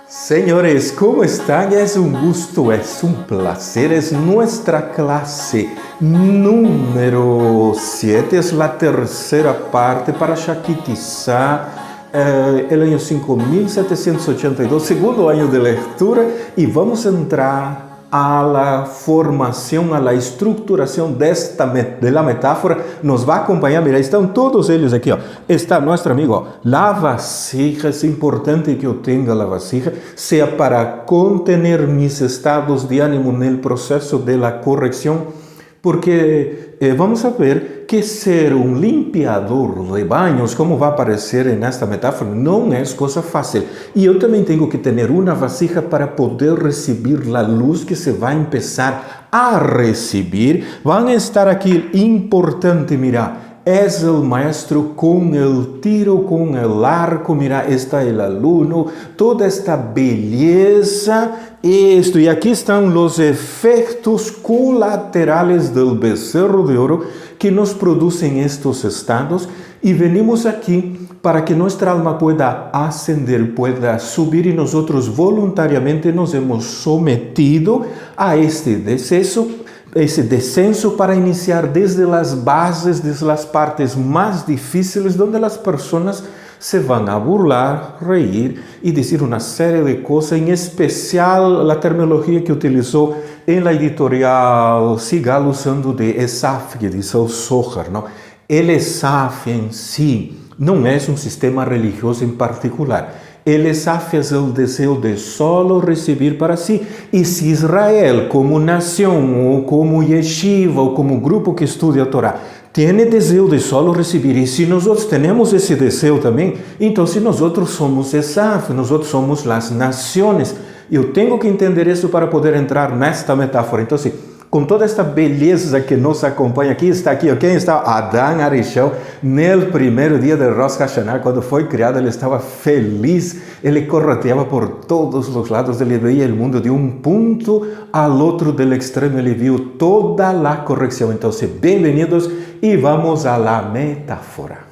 Señores, ¿cómo están? Es un gusto, es un placer, es nuestra clase número 7, es la tercera parte para Shakitizá, el año 5782, segundo año de lectura, y vamos a entrar a la formación, a la estruturación de la metáfora. Nos va a acompañar, mira, están todos ellos aquí, está nuestro amigo, la vasija. Es importante que yo tenga la vasija, sea para contener mis estados de ánimo en el proceso de la corrección, porque vamos a ver que ser un limpiador de baños, como va a aparecer en esta metáfora, no es cosa fácil. Y yo también tengo que tener una vasija para poder recibir la luz que se va a empezar a recibir. Van a estar aquí, importante, mira, es el maestro con el tiro, con el arco, mira, está el alumno, toda esta belleza, esto, y aquí están los efectos colaterales del becerro de oro que nos producen estos estados, y venimos aquí para que nuestra alma pueda ascender, pueda subir, y nosotros voluntariamente nos hemos sometido a este descenso para iniciar desde las bases, desde las partes más difíciles, donde las personas se van a burlar, reír y decir una serie de cosas, en especial la terminología que utilizó en la editorial Sigal, usando de ESAF, que dice el Zohar, ¿no? El ESAF en sí no es un sistema religioso en particular. El ESAF es el deseo de solo recibir para sí. Y si Israel, como nación, o como yeshiva, o como grupo que estudia a Torah, tiene deseo de solo recibir, y si nosotros tenemos ese deseo también, entonces nosotros somos ESAF, nosotros somos las naciones. Eu tenho que entender isso para poder entrar nesta metáfora. Então, com toda esta beleza que nos acompanha aqui, está aqui, quem está? Adán Arichão, no primeiro dia de Rosh Hashanah, quando foi criado, ele estava feliz, ele correteava por todos os lados, ele veia o mundo de um ponto ao outro del extremo, ele viu toda a correção. Então, bem-vindos e vamos a la metáfora.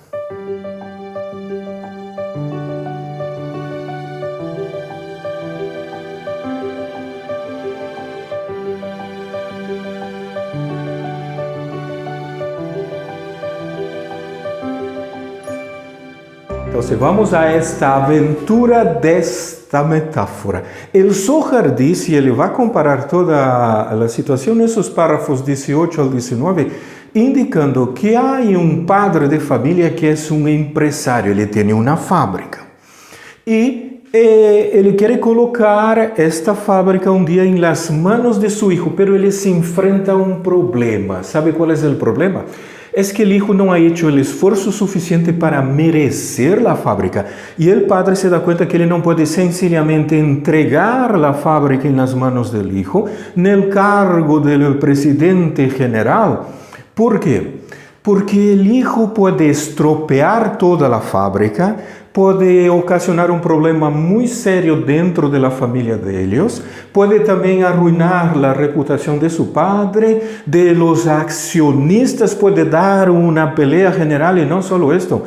Então, vamos a esta aventura desta metáfora. El Zohar diz, e ele vai comparar toda a situação nesses párrafos 18 ao 19, indicando que há um padre de família que é um empresário, ele tem uma fábrica. E ele quer colocar esta fábrica um dia em las manos de seu hijo, pero ele se enfrenta a um problema. ¿Sabe qual é o problema? Es que el hijo no ha hecho el esfuerzo suficiente para merecer la fábrica, y el padre se da cuenta que él no puede sencillamente entregar la fábrica en las manos del hijo, en el cargo del presidente general. ¿Por qué? Porque el hijo puede estropear toda la fábrica, puede ocasionar un problema muy serio dentro de la familia de ellos, puede también arruinar la reputación de su padre, de los accionistas, puede dar una pelea general, y no solo esto,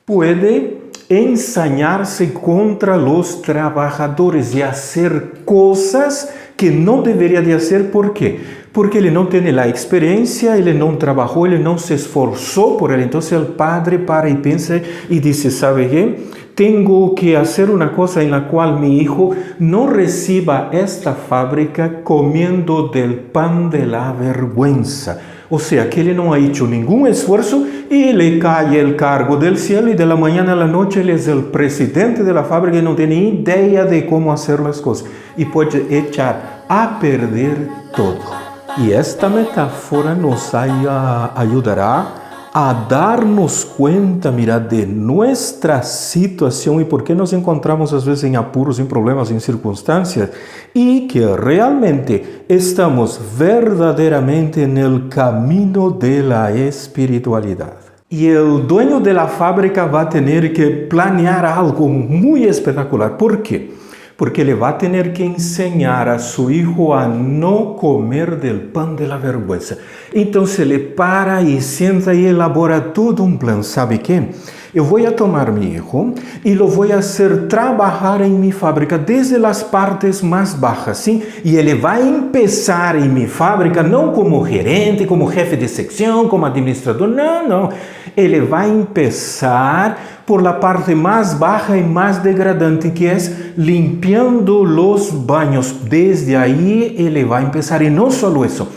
puede ensañarse contra los trabajadores y hacer cosas que no debería de hacer. ¿Por qué? Porque ele não tem a experiência, ele não trabalhou, ele não se esforçou por ele. Então, o padre para e pensa e diz, ¿sabe qué? Tengo que hacer una cosa en la cual mi hijo no reciba esta fábrica comiendo del pan de la vergüenza. O sea, que ele não ha hecho ningún esfuerzo y le cae el cargo del cielo, y de la mañana a la noche él es el presidente de la fábrica y no tiene idea de cómo hacer las cosas. Y puede echar a perder todo. E esta metáfora nos ajudará a darnos cuenta, mira, de nuestra situação e por que nos encontramos às vezes em apuros, em problemas, em circunstâncias, e que realmente estamos verdadeiramente no caminho da espiritualidade. E o dueño da fábrica vai ter que planear algo muito espetacular. ¿Por quê? Porque ele vai ter que ensinar a seu hijo a não comer del pan de la vergüenza. Então ele para e senta e elabora todo um plano. ¿Sabe quê? Eu vou tomar mi hijo e lo vou hacer trabalhar em mi fábrica desde as partes mais bajas, sim? E ele vai começar em mi fábrica não como gerente, como jefe de secção, como administrador, não. Ele vai começar por la parte mais baixa e mais degradante, que é limpiando los baños. Desde aí ele vai começar, e não só isso.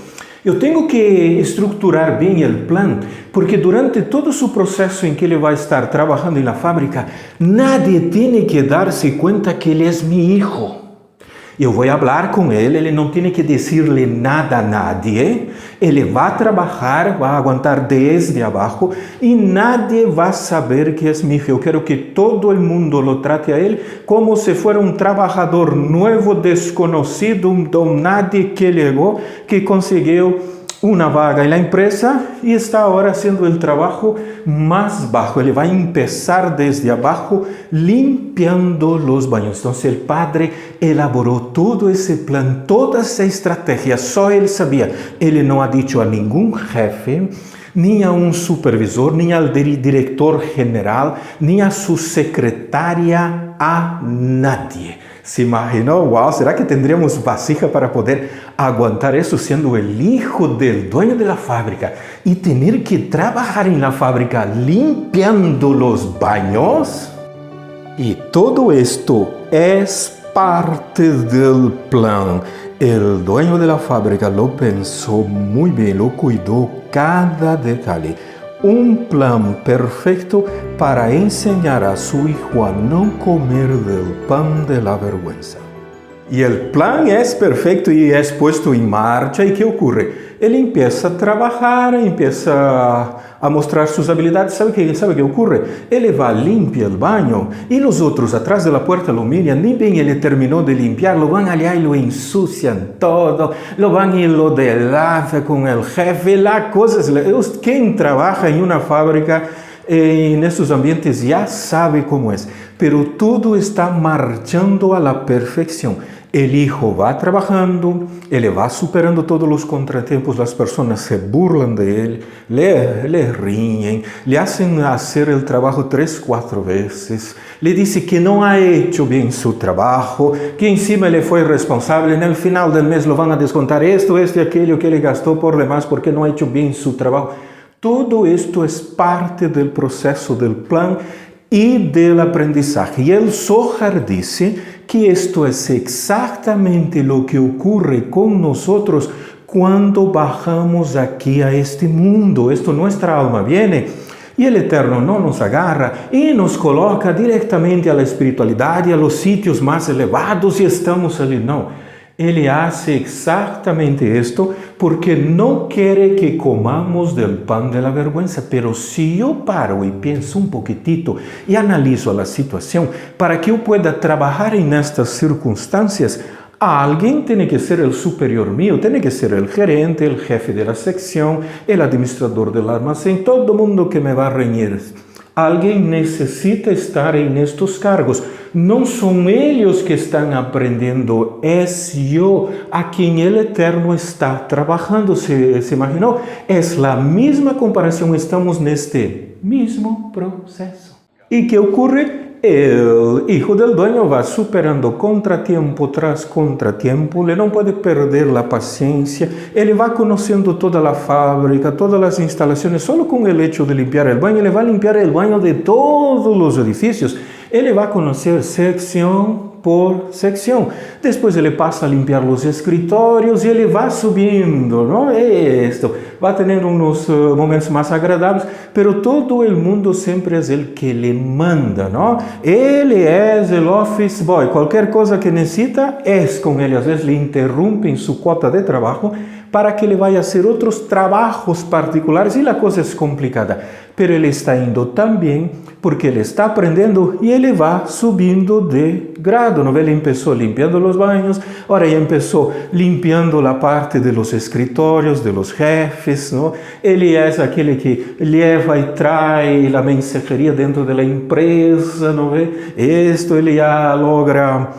Eu tenho que estruturar bem o plano, porque durante todo o processo em que ele vai estar trabalhando na fábrica, nadie tem que dar-se conta que ele é meu hijo. Eu vou falar com ele não tem que dizer-lhe nada a nadie, ele vai trabalhar, vai aguentar desde abaixo e nadie vai saber que é meu hijo. Eu quero que todo o mundo lo trate a ele como se fosse um trabalhador novo, desconhecido, um nadie que chegou, que conseguiu uma vaga na empresa e está agora fazendo o trabalho mais baixo. Ele vai começar desde abaixo, limpiando os banhos. Então, o padre elaborou todo esse plano, toda essa estratégia, só ele sabia. Ele não ha dicho a nenhum jefe, nem a um supervisor, nem ao diretor geral, nem a sua secretária, a nadie. Se imaginou, wow, será que tendríamos vasija para poder aguantar isso sendo el hijo del dueño de la fábrica y tener que trabajar en la fábrica limpiando los baños? Y todo esto es parte del plan. El dueño de la fábrica lo pensó muy bien, lo cuidó cada detalle. Un plan perfecto para enseñar a su hijo a no comer del pan de la vergüenza. Y el plan es perfecto y es puesto en marcha. ¿Y qué ocurre? Él empieza a trabajar, empieza a mostrar sus habilidades. ¿Sabe qué ocurre? Él va, limpia el baño y los otros atrás de la puerta lo miran. Ni bien él terminó de limpiar, lo van allá y lo ensucian todo. Lo van y lo delatan con el jefe. La cosa es, quien trabaja en una fábrica en estos ambientes ya sabe cómo es. Pero todo está marchando a la perfección. El hijo va trabajando, él va superando todos los contratiempos, las personas se burlan de él, le ríen, le hacen hacer el trabajo 3, 4 veces, le dice que no ha hecho bien su trabajo, que encima le fue responsable, en el final del mes lo van a descontar esto y aquello que le gastó por demás porque no ha hecho bien su trabajo. Todo esto es parte del proceso del plan y del aprendizaje. Y el Zohar dice que esto es exactamente lo que ocurre con nosotros cuando bajamos aquí a este mundo. Esto, nuestra alma viene y el Eterno no nos agarra y nos coloca directamente a la espiritualidad y a los sitios más elevados y estamos ali. No. Ele hace exactamente esto porque no quiere que comamos del pan de la vergüenza. Pero si yo paro y pienso un poquitito y analizo la situación, para que yo pueda trabajar en estas circunstancias, alguien tiene que ser el superior mío, tiene que ser el gerente, el jefe de la sección, el administrador del almacén, todo el mundo que me va a reñir. Alguien necesita estar en estos cargos. No son ellos que están aprendiendo, es yo a quien el Eterno está trabajando. ¿Se imaginó? Es la misma comparación, estamos en este mismo proceso. ¿Y qué ocurre? El hijo del dueño va superando contratiempo tras contratiempo, él no puede perder la paciencia, él va conociendo toda la fábrica, todas las instalaciones, solo con el hecho de limpiar el baño, él va a limpiar el baño de todos los edificios, él va a conocer sección por sección. Después él pasa a limpiar los escritorios y él va subiendo, ¿no? Esto va a tener unos momentos más agradables, pero todo el mundo siempre es el que le manda, ¿no? Él es el office boy, cualquier cosa que necesita es con él. A veces le interrumpen su cuota de trabajo para que le vaya a hacer otros trabajos particulares y la cosa es complicada. Pero él está yendo también porque él está aprendiendo y él va subiendo de grado, ¿no? Él empezó limpiando los baños, ahora ya empezó limpiando la parte de los escritorios, de los jefes, ¿no? Él es aquel que lleva y trae la mensajería dentro de la empresa, ¿no? Esto él ya logra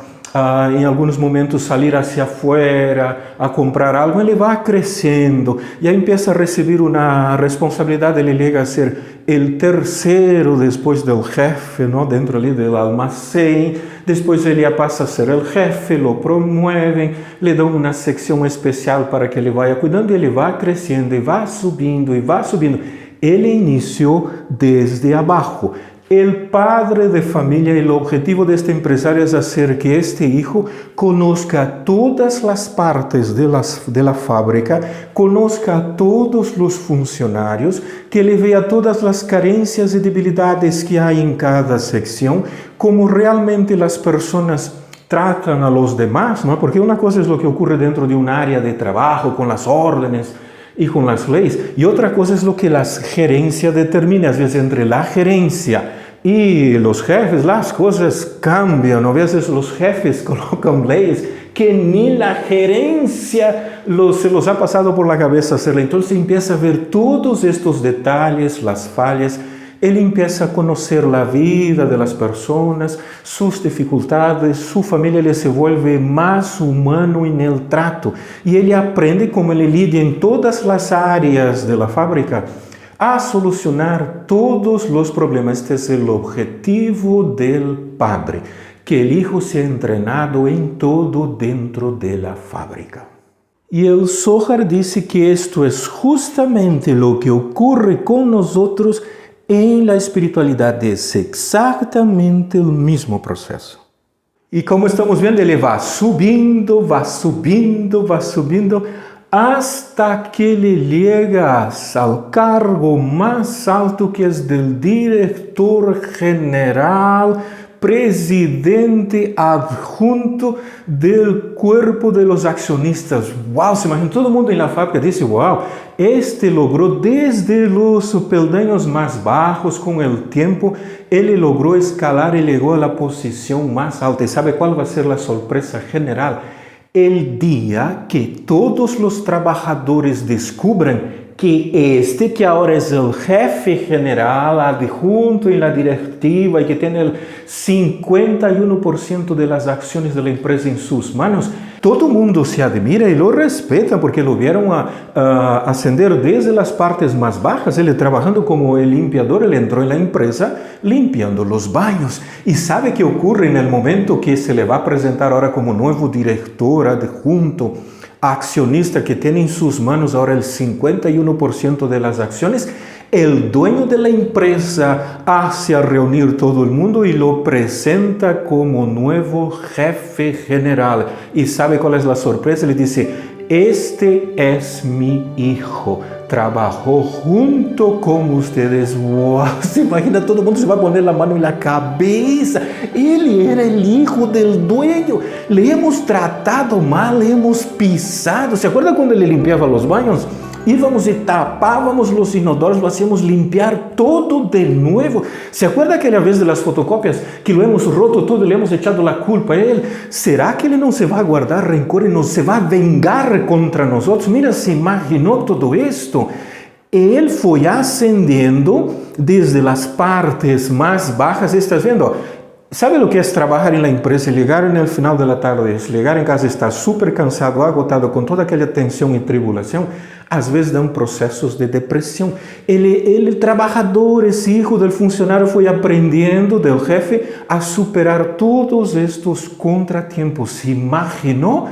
em alguns momentos sair hacia afuera a comprar algo, ele vai crescendo e aí começa a receber uma responsabilidade, ele chega a ser el tercero después del jefe, ¿no? Dentro ali del almacén. Después él ya pasa a ser el jefe, lo promueven, le dan una sección especial para que le vaya cuidando y él va creciendo y va subiendo y va subiendo. Él inició desde abajo. El padre de familia, el objetivo de este empresario es hacer que este hijo conozca todas las partes de la fábrica, conozca a todos los funcionarios, que le vea todas las carencias y debilidades que hay en cada sección, cómo realmente las personas tratan a los demás, ¿no? Porque una cosa es lo que ocurre dentro de un área de trabajo, con las órdenes y con las leyes, y otra cosa es lo que la gerencia determina. A veces entre la gerencia y los jefes las cosas cambian. A veces los jefes colocan leyes que ni la gerencia se los ha pasado por la cabeza hacerla. Entonces empieza a ver todos estos detalles, las fallas. Él empieza a conocer la vida de las personas, sus dificultades, su familia le se vuelve más humano en el trato. Y él aprende cómo él lidia en todas las áreas de la fábrica a solucionar todos los problemas. Este es el objetivo del padre, que el hijo sea entrenado en todo dentro de la fábrica. Y el Zohar dice que esto es justamente lo que ocurre con nosotros en la espiritualidad. Es exactamente el mismo proceso. Y como estamos viendo, él va subiendo, va subiendo, va subiendo, hasta que le llegas al cargo más alto, que es del director general, presidente adjunto del cuerpo de los accionistas. ¡Wow! Se imagina, todo el mundo en la fábrica dice, ¡wow! Este logró desde los peldaños más bajos con el tiempo, él logró escalar y llegó a la posición más alta. ¿Y sabe cuál va a ser la sorpresa general? El día que todos los trabajadores descubran que este que ahora es el jefe general adjunto en la directiva y que tiene el 51% de las acciones de la empresa en sus manos, todo el mundo se admira y lo respeta porque lo vieron ascender desde las partes más bajas. Él trabajando como el limpiador, él entró en la empresa limpiando los baños. Y sabe qué ocurre en el momento que se le va a presentar ahora como nuevo director adjunto, accionista, que tiene en sus manos ahora el 51% de las acciones. El dueño de la empresa hace a reunir todo el mundo y lo presenta como nuevo jefe general. ¿Y sabe cuál es la sorpresa? Le dice, este es mi hijo, trabajó junto con ustedes. ¡Wow! Se imagina, todo el mundo se va a poner la mano en la cabeza. Él era el hijo del dueño. Le hemos tratado mal, le hemos pisado. ¿Se acuerda cuando le limpiaba los baños? Íbamos y tapábamos los inodoros, lo hacíamos limpiar todo de nuevo. ¿Se acuerda aquella vez de las fotocopias que lo hemos roto todo y le hemos echado la culpa a él? ¿Será que él no se va a guardar rencor y no se va a vengar contra nosotros? Mira, se imaginó todo esto. Él fue ascendiendo desde las partes más bajas. ¿Estás viendo? ¿Sabe lo que es trabajar en la empresa? Llegar en el final de la tarde, llegar en casa, estar súper cansado, agotado, con toda aquella tensión y tribulación, às vezes dan procesos de depresión. El trabajador, ese hijo del funcionario, fue aprendiendo del jefe a superar todos estos contratiempos. ¿Se imaginó?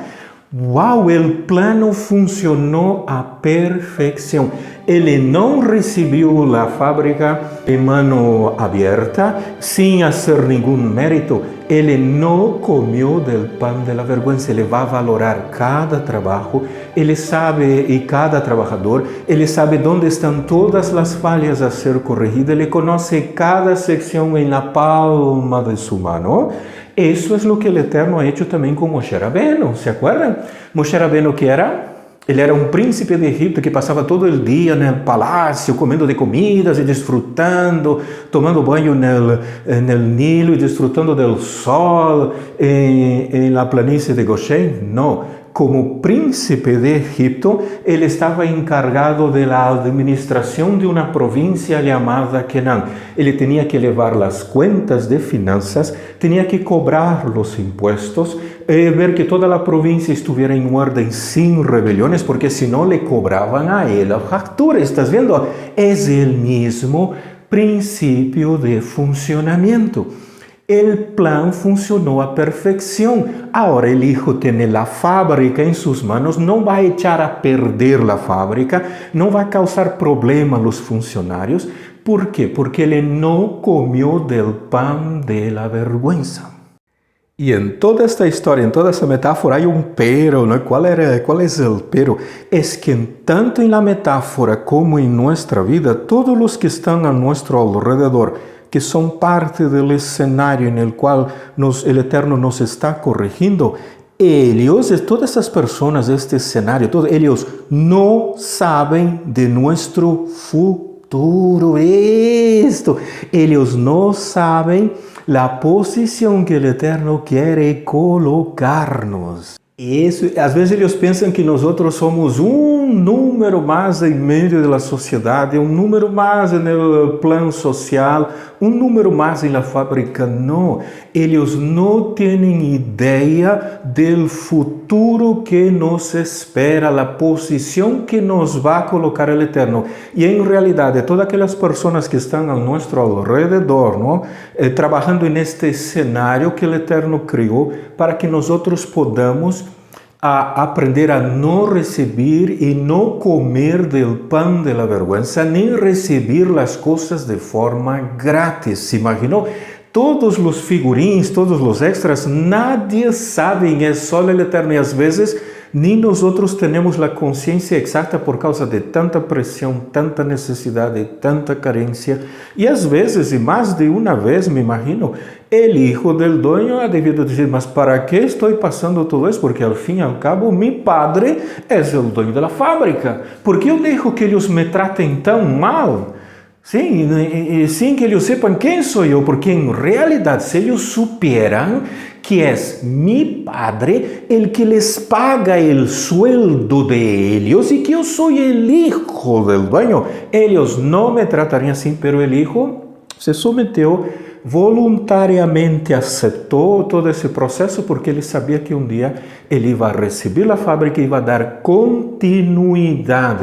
¡Wow! El plano funcionó a perfección. Él no recibió la fábrica de mano abierta, sin hacer ningún mérito. Él no comió del pan de la vergüenza. Él va a valorar cada trabajo. Él sabe, y cada trabajador, él sabe dónde están todas las fallas a ser corregidas. Él conoce cada sección en la palma de su mano. Eso es lo que el Eterno ha hecho también con Moshe Rabbeinu. ¿Se acuerdan? Moshe Rabbeinu, que era? Él era un príncipe de Egipto que pasaba todo el día en el palacio comiendo de comidas y disfrutando, tomando baño en el Nilo y disfrutando del sol en la planicie de Goshen. No. Como príncipe de Egipto, él estaba encargado de la administración de una provincia llamada Canaán. Él tenía que llevar las cuentas de finanzas, tenía que cobrar los impuestos, ver que toda la provincia estuviera en orden sin rebeliones, porque si no le cobraban a él la factura. ¿Estás viendo? Es el mismo Principio de funcionamiento. El plan funcionó a perfección. Ahora el hijo tiene la fábrica en sus manos, no va a echar a perder la fábrica, no va a causar problema a los funcionarios. ¿Por qué? Porque él no comió del pan de la vergüenza. Y en toda esta historia, en toda esa metáfora hay un pero, ¿no? ¿Cuál es el pero? Es que tanto en la metáfora como en nuestra vida, todos los que están a nuestro alrededor, que son parte del escenario en el cual el Eterno nos está corrigiendo, ellos, todas esas personas de este escenario, ellos no saben de nuestro futuro. Ellos no saben la posición que el Eterno quiere colocarnos. Eso, às vezes ellos piensan que nosotros somos un número más en medio de la sociedad, un número más en el plan social, un número más en la fábrica. No, ellos no tienen idea del futuro que nos espera, la posición que nos va a colocar el Eterno. Y en realidad, de todas aquellas personas que están a nuestro alrededor, ¿no? Trabajando en este escenario que el Eterno creó para que nosotros podamos aprender a no recibir y no comer del pan de la vergüenza, ni recibir las cosas de forma gratis. ¿Se imaginó? Todos los figurines, todos los extras, nadie sabe, es solo el Eterno. Y a veces ni nosotros tenemos la conciencia exacta por causa de tanta presión, tanta necesidad y tanta carencia. Y a veces, y más de una vez, me imagino, el hijo del dueño ha debido decir, mas ¿para qué estoy pasando todo eso? Porque al fin y al cabo mi padre es el dueño de la fábrica. ¿Por qué yo dejo que ellos me traten tan mal? Sí, sin que ellos sepan quién soy yo, porque en realidad si ellos supieran que es mi padre el que les paga el sueldo de ellos y que yo soy el hijo del dueño, ellos no me tratarían así. Pero el hijo se sometió voluntariamente, aceptó todo ese proceso porque él sabía que un día él iba a recibir la fábrica y iba a dar continuidad.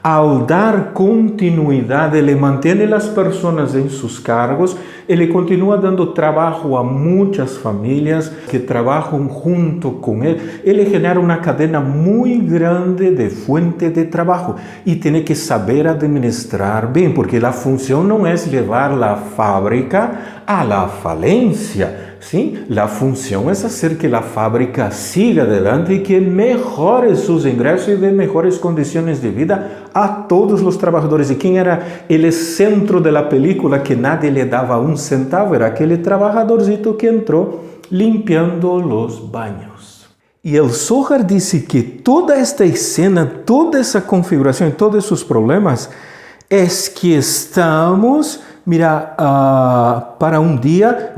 Al dar continuidad, él mantiene las personas en sus cargos, él continúa dando trabajo a muchas familias que trabajan junto con él. Él genera una cadena muy grande de fuente de trabajo y tiene que saber administrar bien, porque la función no es llevar la fábrica a la falencia. ¿Sí? La función es hacer que la fábrica siga adelante y que mejore sus ingresos y dé mejores condiciones de vida a todos los trabajadores. ¿Y quién era el centro de la película que nadie le daba un centavo? Era aquel trabajadorcito que entró limpiando los baños. Y el Zohar dice que toda esta escena, toda esa configuración, todos esos problemas, es que estamos... Mira, para un día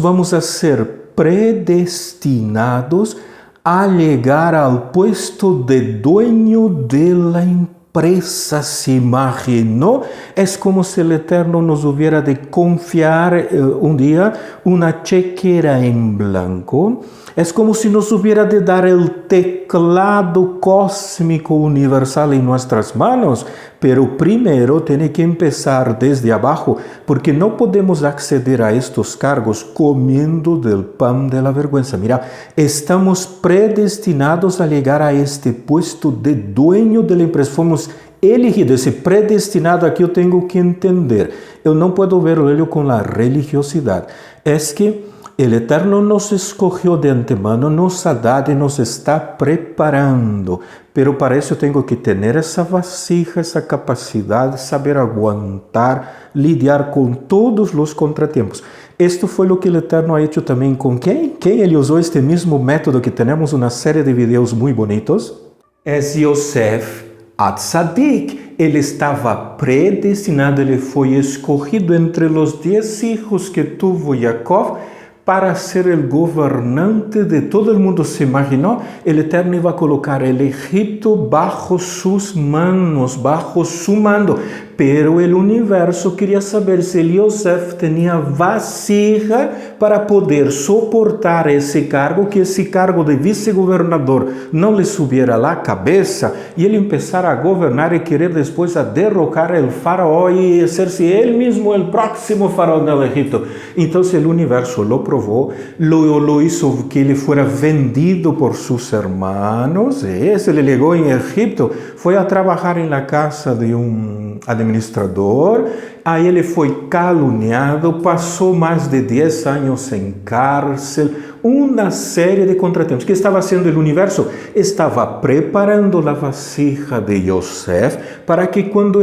vamos a ser predestinados a llegar al puesto de dueño de la empresa. ¿Se imaginó? Es como si el Eterno nos hubiera de confiar un día una chequera en blanco. Es como si nos hubiera de dar el teclado cósmico universal en nuestras manos, pero primero tiene que empezar desde abajo, porque no podemos acceder a estos cargos comiendo del pan de la vergüenza. Mira, estamos predestinados a llegar a este puesto de dueño de la empresa. Fomos elegidos, ese predestinado aquí yo tengo que entender. Yo no puedo verlo con la religiosidad. Es que el Eterno nos escogió de antemano, nos ha dado y nos está preparando. Pero para eso tengo que tener esa vasija, esa capacidad, saber aguantar, lidiar con todos los contratiempos. Esto fue lo que el Eterno ha hecho también con ¿quién? ¿Quién? Él usó este mismo método que tenemos una serie de videos muy bonitos. Es Yosef Atzadik. Él estaba predestinado, él fue escogido entre los 10 hijos que tuvo Jacob para ser el gobernante de todo el mundo. Se imaginó, el Eterno iba a colocar el Egipto bajo sus manos, bajo su mando. pero el universo quería saber si Yosef tenía vasija para poder soportar ese cargo, que ese cargo de vicegobernador no le subiera a la cabeza y él empezara a gobernar y querer después a derrocar el faraón y hacerse él mismo el próximo faraón del Egipto. Entonces el universo lo probó, lo hizo que él fuera vendido por sus hermanos. Ese le llegó en Egipto, fue a trabajar en la casa de un administrador, ahí ele foi caluniado, passou mais de 10 anos em cárcel, uma série de contratempos. O que estava haciendo o universo? Estava preparando a vasija de Yosef para que quando o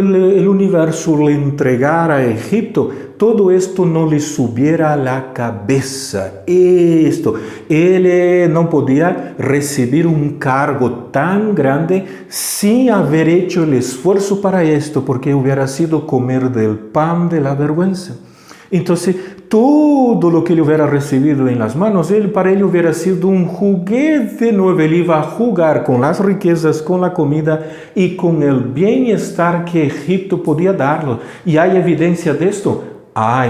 universo le entregara a Egipto, todo esto no le subiera a la cabeza. Ele não podia receber um cargo tão grande sem haber hecho el esfuerzo para esto, porque hubiera sido comer del pan de la vergüenza. Entonces, todo lo que ele hubiera recibido en las manos, para él hubiera sido un juguete nuevo. Él iba a jugar con las riquezas, con la comida y con el bienestar que Egipto podía darlo. Y hay evidencia de esto.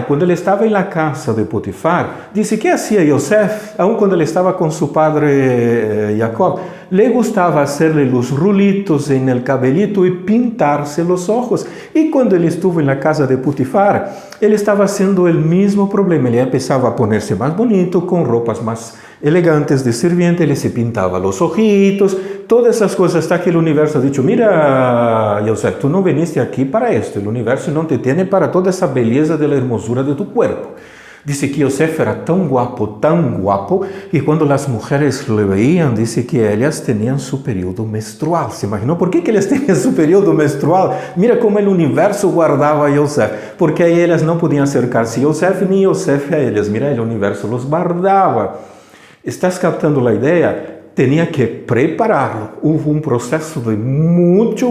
Quando ele estava na casa de Potifar, disse que hacía Yosef, aun quando ele estava com seu padre Jacob, le gustava hacerle los rulitos en el cabellito y pintarse los ojos. Y cuando él estuvo en la casa de Potifar, él estaba haciendo el mismo problema. Él empezaba a ponerse más bonito, con ropas más elegantes de sirviente, él se pintaba los ojitos, todas esas cosas, hasta que el universo ha dicho, mira, Yosef, tú no viniste aquí para esto, el universo no te tiene para toda esa belleza de la hermosura de tu cuerpo. Dice que Yosef era tan guapo, que cuando las mujeres le veían, dice que ellas tenían su periodo menstrual. ¿Se imaginó por qué que ellas tenían su periodo menstrual? Mira cómo el universo guardaba a Yosef, porque ahí ellas no podían acercarse a Yosef, ni Yosef a ellas. Mira, el universo los guardaba. ¿Estás captando la idea? Tenía que prepararlo. Hubo un proceso de mucho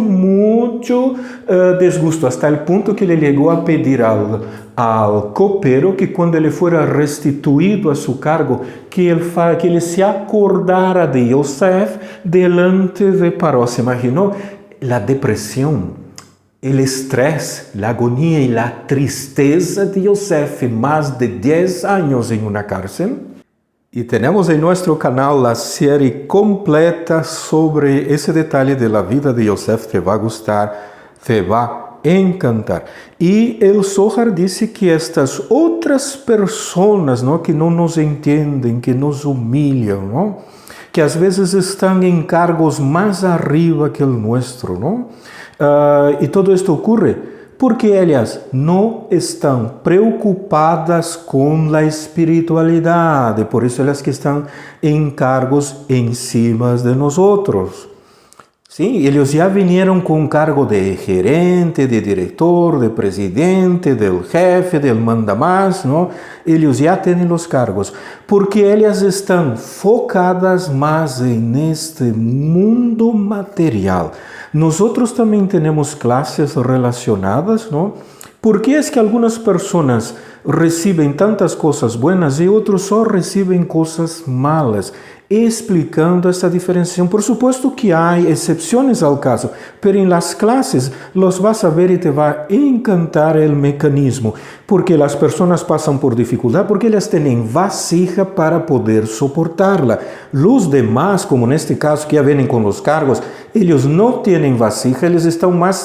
desgusto, hasta el punto que le llegó a pedir al copero que cuando le fuera restituido a su cargo, que él se acordara de Yosef delante de Paró. ¿Se imaginó? La depresión, el estrés, la agonía y la tristeza de Yosef, más de 10 años en una cárcel. Y tenemos en nuestro canal la serie completa sobre ese detalle de la vida de Yosef. Te va a gustar, te va a encantar. Y el Zohar dice que estas otras personas, ¿no?, que no nos entienden, que nos humillan, ¿no?, que a veces están en cargos más arriba que el nuestro, ¿no? Y todo esto ocurre porque ellas no están preocupadas con la espiritualidad, por eso ellas que están en cargos encima de nosotros. Sí, ellos ya vinieron con cargo de gerente, de director, de presidente, del jefe, del mandamás, ¿no? Ellos ya tienen los cargos, porque ellas están focadas más en este mundo material. Nosotros también tenemos clases relacionadas, ¿no? ¿Por qué es que algunas personas reciben tantas cosas buenas y otros solo reciben cosas malas? Explicando essa diferenciação. Por supuesto que há exceções ao caso, pero em las clases los vas a ver y te va a encantar el mecanismo, porque las personas pasan por dificultad, porque ellas tienen vasija para poder soportarla. Los demás, como en este caso que ya vienen con los cargos, ellos no tienen vasija, ellos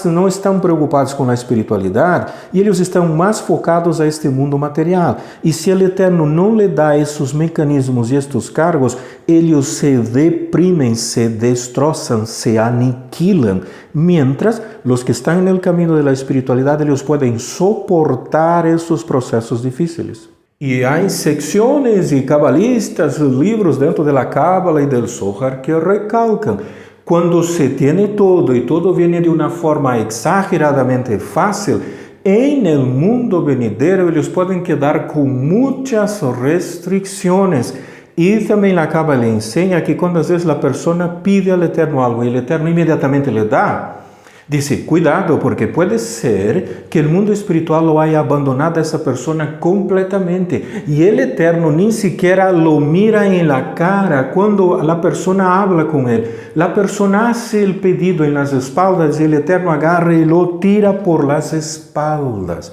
no están preocupados con la espiritualidad y ellos están más focados a este mundo material. Y si el Eterno no le da esos mecanismos y estos cargos, ellos se deprimen, se destrozan, se aniquilan, mientras los que están en el camino de la espiritualidad, ellos pueden soportar esos procesos difíciles. Y hay secciones y cabalistas, libros dentro de la Cábala y del Zohar que recalcan, cuando se tiene todo y todo viene de una forma exageradamente fácil, en el mundo venidero ellos pueden quedar con muchas restricciones. Y también la Cábala le enseña que cuando a veces la persona pide al Eterno algo y el Eterno inmediatamente le da, Dice, cuidado, porque puede ser que el mundo espiritual lo haya abandonado a esa persona completamente y el Eterno ni siquiera lo mira en la cara cuando la persona habla con él. La persona hace el pedido en las espaldas y el Eterno agarra y lo tira por las espaldas.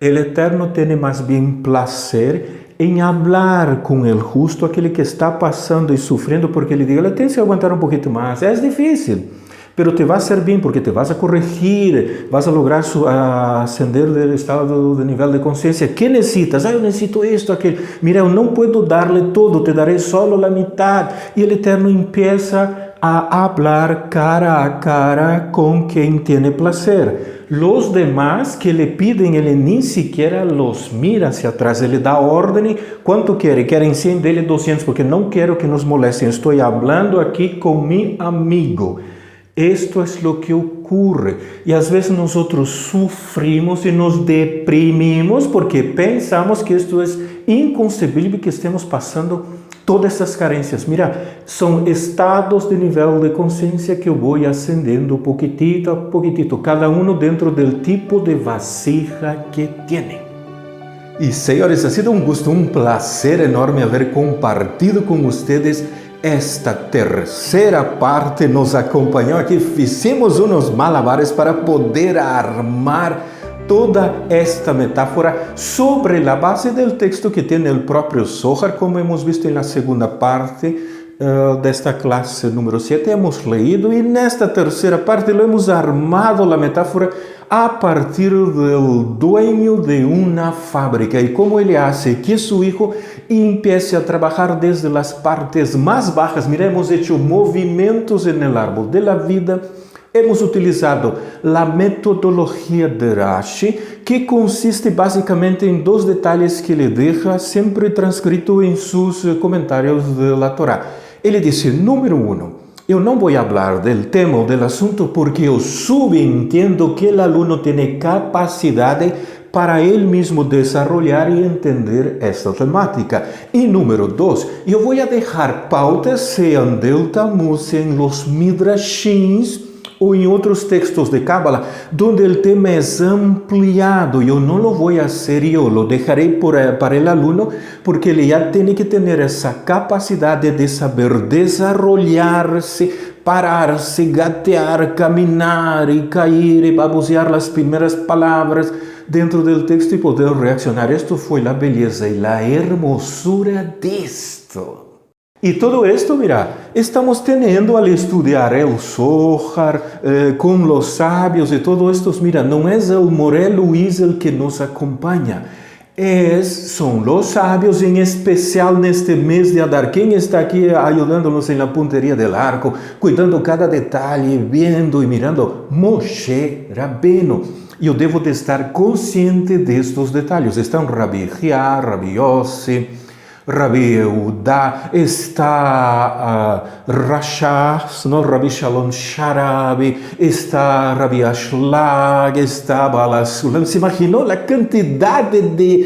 El Eterno tiene más bien placer en hablar con el justo, aquele que está pasando y sufriendo, porque le diga, le tienes que aguantar un poquito más, es difícil. Pero te va a hacer bien porque te vas a corregir, vas a lograr ascender del estado de nivel de conciencia. ¿Qué necesitas? Yo necesito esto, aquello. Mira, yo no puedo darle todo, te daré solo la mitad. Y el Eterno empieza a hablar cara a cara con quien tiene placer. Los demás que le piden, él ni siquiera los mira hacia atrás, él le da orden. ¿Cuánto quiere? Quieren 100, dele 200, porque no quiero que nos molesten. Estoy hablando aquí con mi amigo. Esto es lo que ocurre y a veces nosotros sufrimos y nos deprimimos porque pensamos que esto es inconcebible que estemos pasando todas essas carencias. Mira, são estados de nível de consciência que eu vou ascendendo poquitito a poquitito, cada um dentro do tipo de vasija que tem. E, senhores, ha sido um gusto, um prazer enorme haver compartido com vocês esta terceira parte. Nos acompanhou aqui, fizemos uns malabares para poder armar toda esta metáfora sobre a base do texto que tem o próprio Zohar, como hemos visto na segunda parte desta classe número 7, hemos leído, e nesta terceira parte lo hemos armado a metáfora a partir do dueño de uma fábrica e como ele hace que su hijo empiece a trabalhar desde as partes mais bajas. Mira, hemos hecho movimentos en el árbol de la vida. Hemos utilizado a metodologia de Rashi, que consiste basicamente em dois detalhes que ele deixa sempre transcrito em seus comentários da Torá. Ele disse, número 1, eu não vou falar do tema ou do assunto porque eu subentendo que o aluno tem capacidade para ele mesmo desenvolver e entender esta temática. E número 2, eu vou deixar pautas, sejam del Talmud, sejam los midrashins, ou em outros textos de Cábala, onde o tema é ampliado. Eu não lo vou fazer, eu lo deixarei para o aluno, porque ele já tem que ter essa capacidade de saber desenvolver-se, parar-se, gatear, caminhar e cair e babosear as primeiras palavras dentro do texto e poder reaccionar. Isto foi a beleza e a hermosura disto. E todo esto, mira, estamos teniendo al estudiar el Zohar con los sabios y todo esto, mira, no es el Morel Luis el que nos acompaña, son los sabios, en especial neste mes de Adar. ¿Quién está aquí ayudándonos en la puntería del arco, cuidando cada detalle, viendo y mirando? Moshe Rabbeinu. Eu devo de estar consciente de estos detalles. Estão Rabi Hia, Rabi Yossi, Rabi Yehuda, está Rashas, ¿no? Rabi Shalom Sharabi, está Rabi Ashlag, está Balasulam. ¿Se imaginou a quantidade de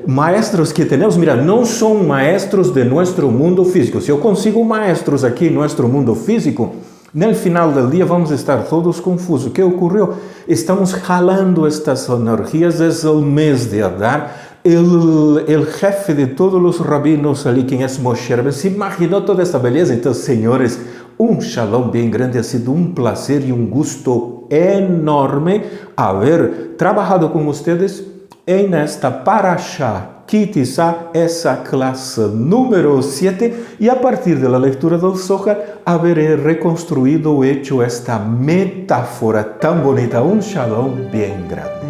maestros que temos? Mira, não são maestros de nosso mundo físico. Se eu consigo maestros aqui em nosso mundo físico, no final do dia vamos estar todos confusos. O que ocorreu? Estamos jalando estas energias, é o mês de Adar. El jefe de todos os rabinos ali, quem é Moshe Rabbeinu, se imaginou toda esta beleza? Então, senhores, um shalom bem grande, ha sido um prazer e um gusto enorme haver trabalhado com vocês em esta Parashá Kitissá, essa classe número 7, e a partir da leitura do Zohar, haver reconstruído, hecho esta metáfora tão bonita. Um shalom bem grande.